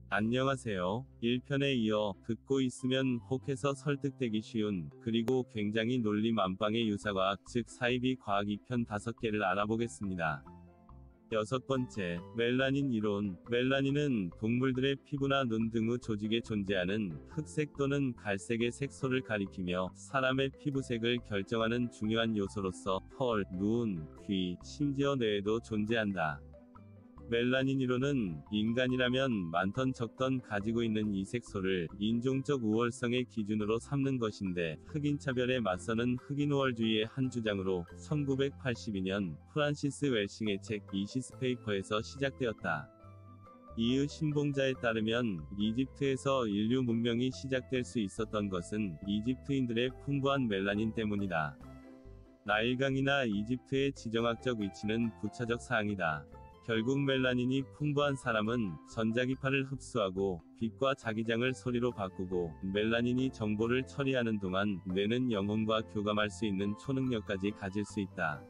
안녕하세요. 1편에 이어 듣고 있으면 혹해서 설득되기 쉬운 그리고 굉장히 논리 만빵의 유사과학 즉 사이비 과학 2편 5개를 알아보겠습니다. 6번째, 멜라닌 이론. 멜라닌은 동물들의 피부나 눈 등의 조직에 존재하는 흑색 또는 갈색의 색소를 가리키며 사람의 피부색을 결정하는 중요한 요소로서 털, 눈, 귀, 심지어 뇌에도 존재한다. 멜라닌 이론은 인간이라면 많던 적던 가지고 있는 이 색소를 인종적 우월성의 기준으로 삼는 것인데 흑인 차별에 맞서는 흑인 우월주의의 한 주장으로 1982년 프란시스 웰싱의 책 이시스 페이퍼에서 시작되었다. 이의 신봉자에 따르면 이집트에서 인류 문명이 시작될 수 있었던 것은 이집트인들의 풍부한 멜라닌 때문이다. 나일강이나 이집트의 지정학적 위치는 부차적 사항이다. 결국 멜라닌이 풍부한 사람은 전자기파를 흡수하고 빛과 자기장을 소리로 바꾸고 멜라닌이 정보를 처리하는 동안 뇌는 영혼과 교감할 수 있는 초능력까지 가질 수 있다.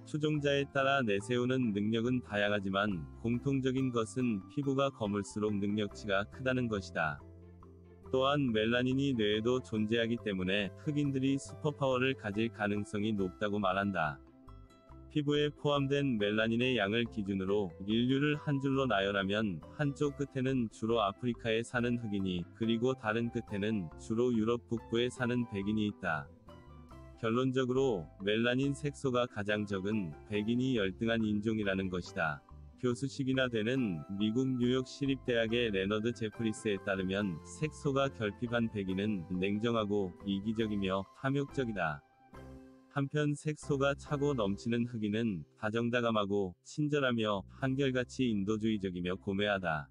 추종자에 따라 내세우는 능력은 다양하지만 공통적인 것은 피부가 검을수록 능력치가 크다는 것이다. 또한 멜라닌이 뇌에도 존재하기 때문에 흑인들이 슈퍼파워를 가질 가능성이 높다고 말한다. 피부에 포함된 멜라닌의 양을 기준으로 인류를 한 줄로 나열하면 한쪽 끝에는 주로 아프리카에 사는 흑인이 그리고 다른 끝에는 주로 유럽 북부에 사는 백인이 있다. 결론적으로 멜라닌 색소가 가장 적은 백인이 열등한 인종이라는 것이다. 교수식이나 되는 미국 뉴욕 시립대학의 레너드 제프리스에 따르면 색소가 결핍한 백인은 냉정하고 이기적이며 탐욕적이다. 한편 색소가 차고 넘치는 흑인은 다정다감하고 친절하며 한결같이 인도주의적이며 고매하다.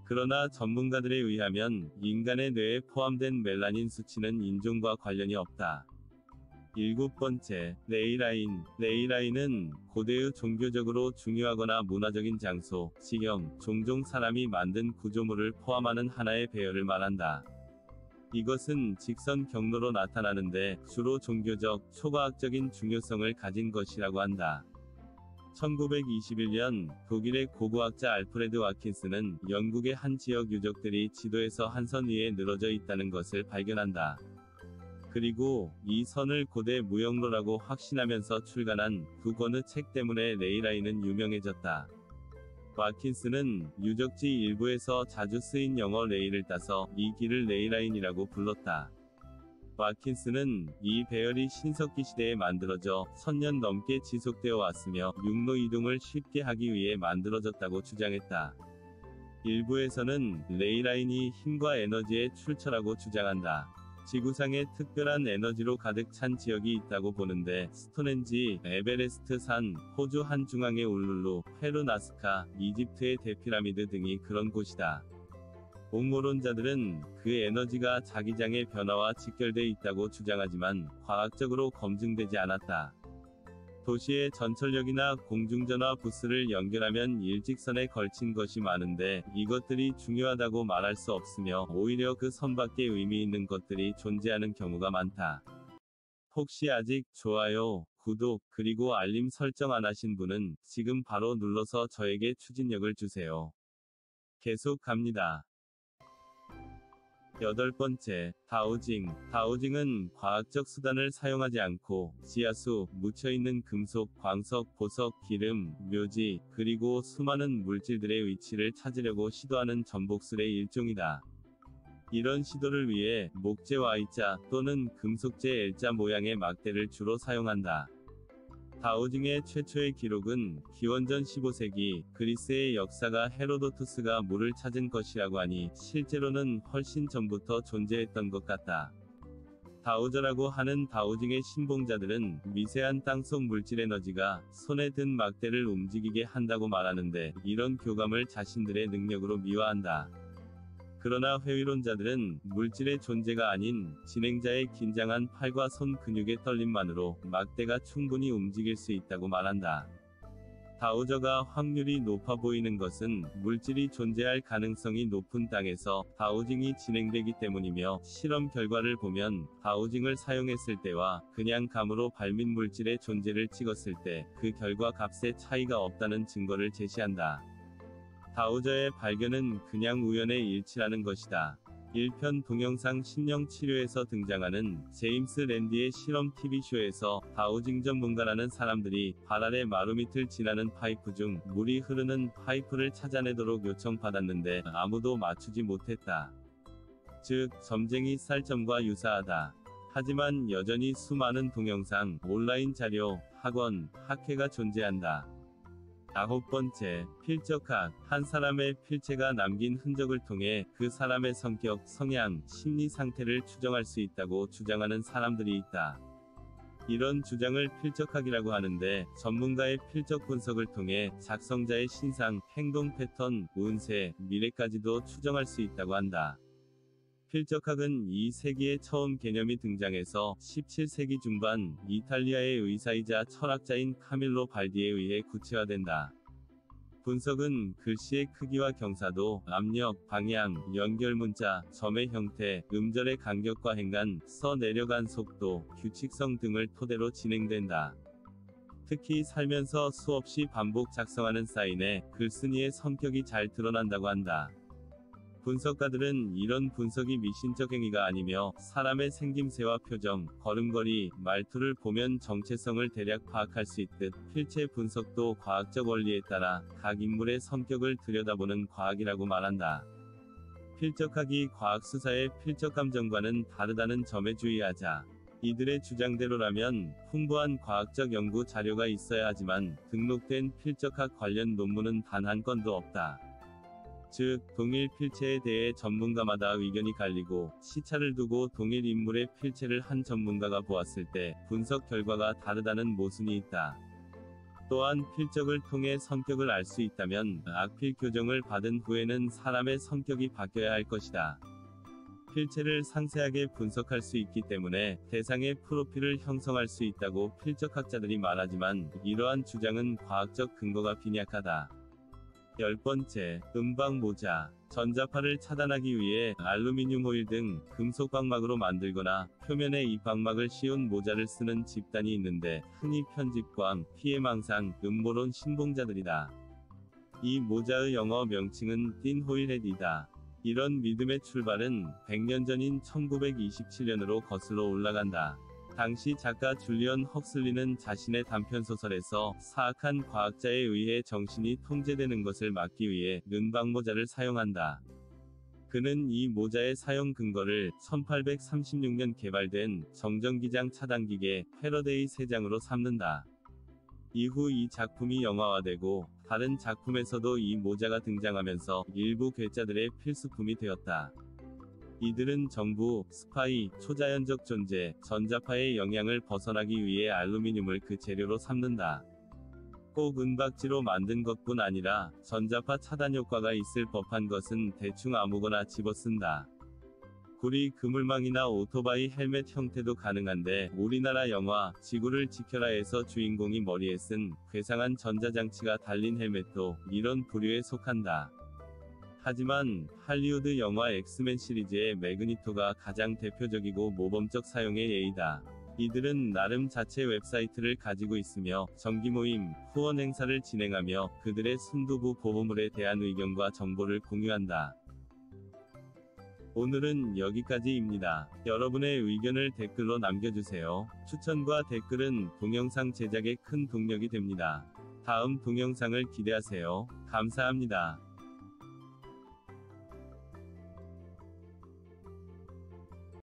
그러나 전문가들에 의하면 인간의 뇌에 포함된 멜라닌 수치는 인종과 관련이 없다. 7번째, 레이라인. 레이라인은 고대의 종교적으로 중요하거나 문화적인 장소, 지형, 종종 사람이 만든 구조물을 포함하는 하나의 배열을 말한다. 이것은 직선 경로로 나타나는데 주로 종교적, 초과학적인 중요성을 가진 것이라고 한다. 1921년 독일의 고고학자 알프레드 와킨스는 영국의 한 지역 유적들이 지도에서 한 선 위에 늘어져 있다는 것을 발견한다. 그리고 이 선을 고대 무역로라고 확신하면서 출간한 두 권의 책 때문에 레이라인은 유명해졌다. 와킨스는 유적지 일부에서 자주 쓰인 영어 레이를 따서 이 길을 레이라인이라고 불렀다. 와킨스는 이 배열이 신석기 시대에 만들어져 1000년 넘게 지속되어 왔으며 육로 이동을 쉽게 하기 위해 만들어졌다고 주장했다. 일부에서는 레이라인이 힘과 에너지의 출처라고 주장한다. 지구상에 특별한 에너지로 가득 찬 지역이 있다고 보는데 스톤헨지, 에베레스트 산, 호주 한중앙의 울룰루, 페루 나스카, 이집트의 대피라미드 등이 그런 곳이다. 옹호론자들은 그 에너지가 자기장의 변화와 직결돼 있다고 주장하지만 과학적으로 검증되지 않았다. 도시의 전철역이나 공중전화 부스를 연결하면 일직선에 걸친 것이 많은데 이것들이 중요하다고 말할 수 없으며 오히려 그 선 밖에 의미 있는 것들이 존재하는 경우가 많다. 혹시 아직 좋아요, 구독, 그리고 알림 설정 안 하신 분은 지금 바로 눌러서 저에게 추진력을 주세요. 계속 갑니다. 8번째, 다우징. 다우징은 과학적 수단을 사용하지 않고 지하수, 묻혀있는 금속, 광석, 보석, 기름, 묘지, 그리고 수많은 물질들의 위치를 찾으려고 시도하는 전복술의 일종이다. 이런 시도를 위해 목재 Y자 또는 금속재 L자 모양의 막대를 주로 사용한다. 다우징의 최초의 기록은 기원전 15세기 그리스의 역사가 헤로도투스가 물을 찾은 것이라고 하니 실제로는 훨씬 전부터 존재했던 것 같다. 다우저라고 하는 다우징의 신봉자들은 미세한 땅속 물질 에너지가 손에 든 막대를 움직이게 한다고 말하는데 이런 교감을 자신들의 능력으로 미화한다. 그러나 회의론자들은 물질의 존재가 아닌 진행자의 긴장한 팔과 손 근육의 떨림만으로 막대가 충분히 움직일 수 있다고 말한다. 다우저가 확률이 높아 보이는 것은 물질이 존재할 가능성이 높은 땅에서 다우징이 진행되기 때문이며 실험 결과를 보면 다우징을 사용했을 때와 그냥 감으로 발민 물질의 존재를 찍었을 때 그 결과 값의 차이가 없다는 증거를 제시한다. 다우저의 발견은 그냥 우연의 일치라는 것이다. 1편 동영상 심령치료에서 등장하는 제임스 랜디의 실험 TV쇼에서 다우징 전문가라는 사람들이 발 아래 마루밑을 지나는 파이프 중 물이 흐르는 파이프를 찾아내도록 요청받았는데 아무도 맞추지 못했다. 즉, 점쟁이 쌀점과 유사하다. 하지만 여전히 수많은 동영상, 온라인 자료, 학원, 학회가 존재한다. 9번째, 필적학. 한 사람의 필체가 남긴 흔적을 통해 그 사람의 성격, 성향, 심리 상태를 추정할 수 있다고 주장하는 사람들이 있다. 이런 주장을 필적학이라고 하는데, 전문가의 필적 분석을 통해 작성자의 신상, 행동 패턴, 운세, 미래까지도 추정할 수 있다고 한다. 필적학은 이 세기에 처음 개념이 등장해서 17세기 중반 이탈리아의 의사이자 철학자인 카밀로 발디에 의해 구체화된다. 분석은 글씨의 크기와 경사도, 압력, 방향, 연결문자, 점의 형태, 음절의 간격과 행간, 써 내려간 속도, 규칙성 등을 토대로 진행된다. 특히 살면서 수없이 반복 작성하는 사인에 글쓴이의 성격이 잘 드러난다고 한다. 분석가들은 이런 분석이 미신적 행위가 아니며 사람의 생김새와 표정, 걸음걸이, 말투를 보면 정체성을 대략 파악할 수 있듯 필체 분석도 과학적 원리에 따라 각 인물의 성격을 들여다보는 과학이라고 말한다. 필적학이 과학수사의 필적 감정과는 다르다는 점에 주의하자. 이들의 주장대로라면 풍부한 과학적 연구 자료가 있어야 하지만 등록된 필적학 관련 논문은 단 한 건도 없다. 즉, 동일 필체에 대해 전문가마다 의견이 갈리고 시차를 두고 동일 인물의 필체를 한 전문가가 보았을 때 분석 결과가 다르다는 모순이 있다. 또한 필적을 통해 성격을 알 수 있다면 악필 교정을 받은 후에는 사람의 성격이 바뀌어야 할 것이다. 필체를 상세하게 분석할 수 있기 때문에 대상의 프로필을 형성할 수 있다고 필적학자들이 말하지만 이러한 주장은 과학적 근거가 빈약하다. 10번째, 음방 모자. 전자파를 차단하기 위해 알루미늄 호일 등 금속 방막으로 만들거나 표면에 이 방막을 씌운 모자를 쓰는 집단이 있는데 흔히 편집광, 피해망상, 음모론 신봉자들이다. 이 모자의 영어 명칭은 틴호일헤드이다. 이런 믿음의 출발은 100년 전인 1927년으로 거슬러 올라간다. 당시 작가 줄리언 헉슬리는 자신의 단편소설에서 사악한 과학자에 의해 정신이 통제되는 것을 막기 위해 눈방모자를 사용한다. 그는 이 모자의 사용 근거를 1836년 개발된 정전기장 차단기계 패러데이 세장으로 삼는다. 이후 이 작품이 영화화되고 다른 작품에서도 이 모자가 등장하면서 일부 괴짜들의 필수품이 되었다. 이들은 정부, 스파이, 초자연적 존재, 전자파의 영향을 벗어나기 위해 알루미늄을 그 재료로 삼는다. 꼭 은박지로 만든 것뿐 아니라 전자파 차단 효과가 있을 법한 것은 대충 아무거나 집어쓴다. 구리 그물망이나 오토바이 헬멧 형태도 가능한데 우리나라 영화 지구를 지켜라에서 주인공이 머리에 쓴 괴상한 전자장치가 달린 헬멧도 이런 부류에 속한다. 하지만 할리우드 영화 엑스맨 시리즈의 매그니토가 가장 대표적이고 모범적 사용의 예이다. 이들은 나름 자체 웹사이트를 가지고 있으며 정기 모임, 후원 행사를 진행하며 그들의 순두부 보호물에 대한 의견과 정보를 공유한다. 오늘은 여기까지입니다. 여러분의 의견을 댓글로 남겨주세요. 추천과 댓글은 동영상 제작에 큰 동력이 됩니다. 다음 동영상을 기대하세요. 감사합니다.